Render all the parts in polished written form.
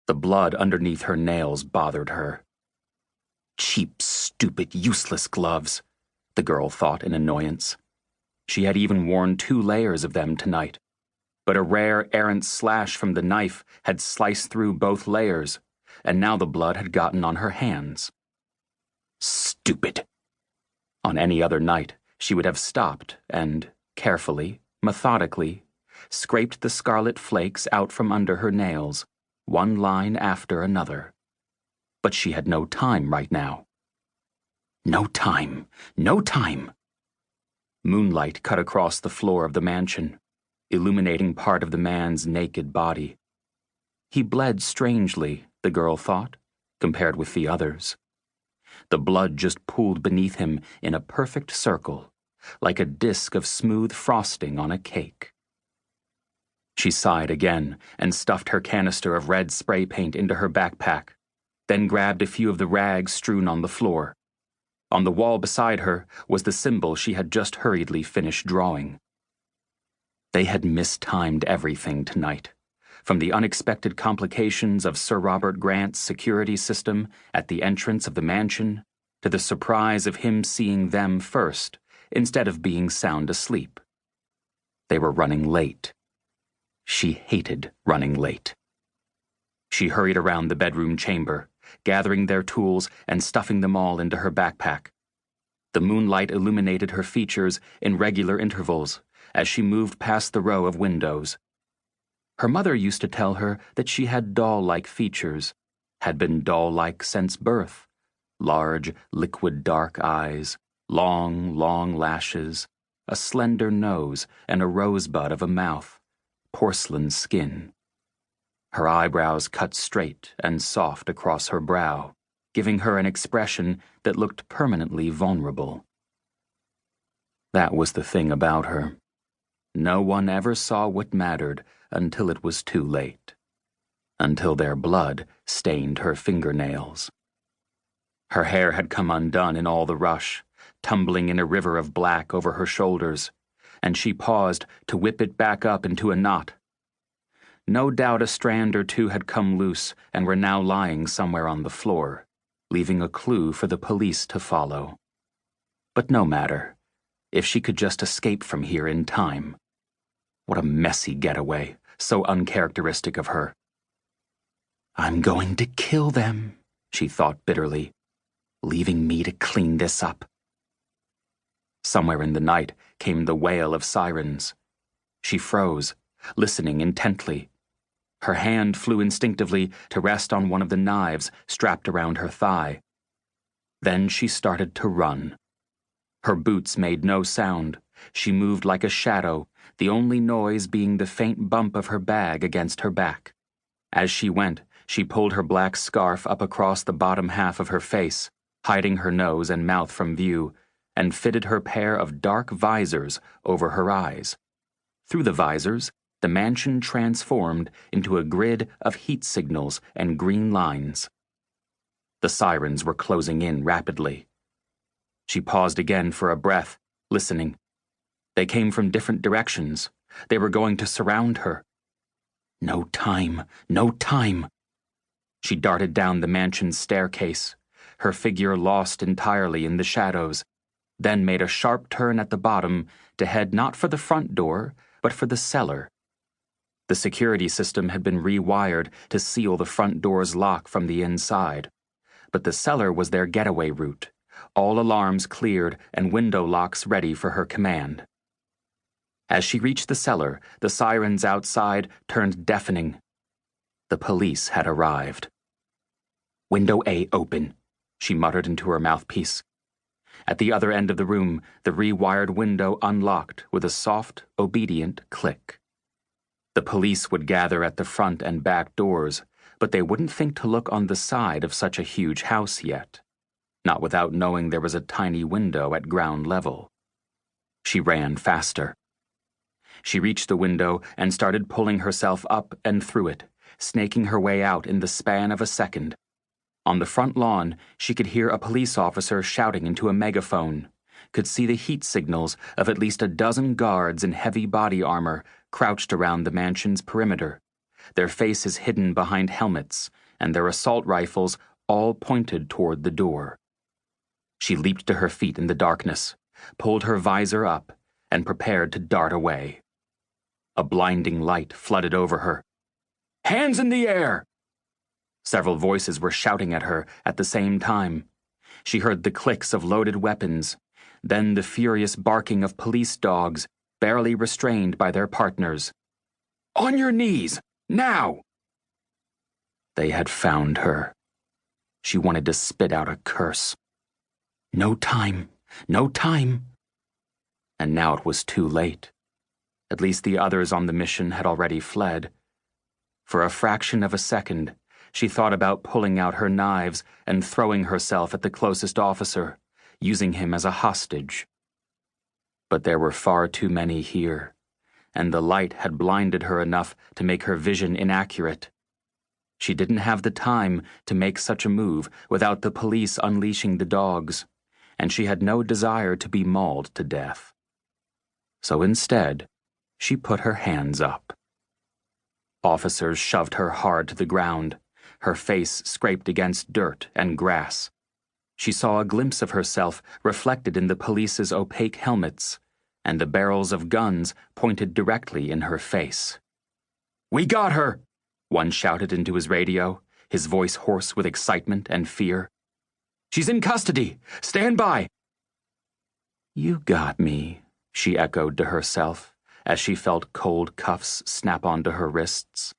The blood underneath her nails bothered her. Cheap, stupid, useless gloves, the girl thought in annoyance. She had even worn 2 layers of them tonight, but a rare errant slash from the knife had sliced through both layers, and now the blood had gotten on her hands. Stupid! On any other night, she would have stopped and, carefully, methodically, scraped the scarlet flakes out from under her nails, one line after another. But she had no time right now. No time! No time! Moonlight cut across the floor of the mansion, illuminating part of the man's naked body. He bled strangely, the girl thought, compared with the others. The blood just pooled beneath him in a perfect circle, like a disk of smooth frosting on a cake. She sighed again and stuffed her canister of red spray paint into her backpack, then grabbed a few of the rags strewn on the floor. On the wall beside her was the symbol she had just hurriedly finished drawing. They had mistimed everything tonight, from the unexpected complications of Sir Robert Grant's security system at the entrance of the mansion to the surprise of him seeing them first instead of being sound asleep. They were running late. She hated running late. She hurried around the bedroom chamber, gathering their tools and stuffing them all into her backpack. The moonlight illuminated her features in regular intervals as she moved past the row of windows. Her mother used to tell her that she had doll-like features, had been doll-like since birth. Large, liquid dark eyes, long, long lashes, a slender nose, and a rosebud of a mouth, porcelain skin. Her eyebrows cut straight and soft across her brow, giving her an expression that looked permanently vulnerable. That was the thing about her. No one ever saw what mattered until it was too late, until their blood stained her fingernails. Her hair had come undone in all the rush, tumbling in a river of black over her shoulders, and she paused to whip it back up into a knot. No doubt a strand or two had come loose and were now lying somewhere on the floor, leaving a clue for the police to follow. But no matter, if she could just escape from here in time. What a messy getaway, so uncharacteristic of her. I'm going to kill them, she thought bitterly, leaving me to clean this up. Somewhere in the night came the wail of sirens. She froze, listening intently. Her hand flew instinctively to rest on one of the knives strapped around her thigh. Then she started to run. Her boots made no sound. She moved like a shadow, the only noise being the faint bump of her bag against her back. As she went, she pulled her black scarf up across the bottom half of her face, hiding her nose and mouth from view, and fitted her pair of dark visors over her eyes. Through the visors, the mansion transformed into a grid of heat signals and green lines. The sirens were closing in rapidly. She paused again for a breath, listening. They came from different directions. They were going to surround her. No time, no time. She darted down the mansion's staircase, her figure lost entirely in the shadows, then made a sharp turn at the bottom to head not for the front door, but for the cellar. The security system had been rewired to seal the front door's lock from the inside, but the cellar was their getaway route, all alarms cleared and window locks ready for her command. As she reached the cellar, the sirens outside turned deafening. The police had arrived. Window A open, she muttered into her mouthpiece. At the other end of the room, the rewired window unlocked with a soft, obedient click. The police would gather at the front and back doors, but they wouldn't think to look on the side of such a huge house yet, not without knowing there was a tiny window at ground level. She ran faster. She reached the window and started pulling herself up and through it, snaking her way out in the span of a second. On the front lawn, she could hear a police officer shouting into a megaphone, could see the heat signals of at least a dozen guards in heavy body armor crouched around the mansion's perimeter, their faces hidden behind helmets, and their assault rifles all pointed toward the door. She leaped to her feet in the darkness, pulled her visor up, and prepared to dart away. A blinding light flooded over her. "Hands in the air!" Several voices were shouting at her at the same time. She heard the clicks of loaded weapons, then the furious barking of police dogs, barely restrained by their partners. "On your knees! Now!" They had found her. She wanted to spit out a curse. No time! No time! And now it was too late. At least the others on the mission had already fled. For a fraction of a second, she thought about pulling out her knives and throwing herself at the closest officer, using him as a hostage. But there were far too many here, and the light had blinded her enough to make her vision inaccurate. She didn't have the time to make such a move without the police unleashing the dogs, and she had no desire to be mauled to death. So instead, she put her hands up. Officers shoved her hard to the ground, her face scraped against dirt and grass. She saw a glimpse of herself reflected in the police's opaque helmets, and the barrels of guns pointed directly in her face. "We got her!" one shouted into his radio, his voice hoarse with excitement and fear. "She's in custody! Stand by!" "You got me," she echoed to herself, as she felt cold cuffs snap onto her wrists.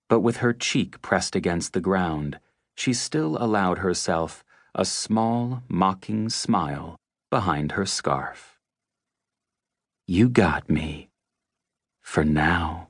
But with her cheek pressed against the ground, she still allowed herself a small, mocking smile behind her scarf. "You got me. For now."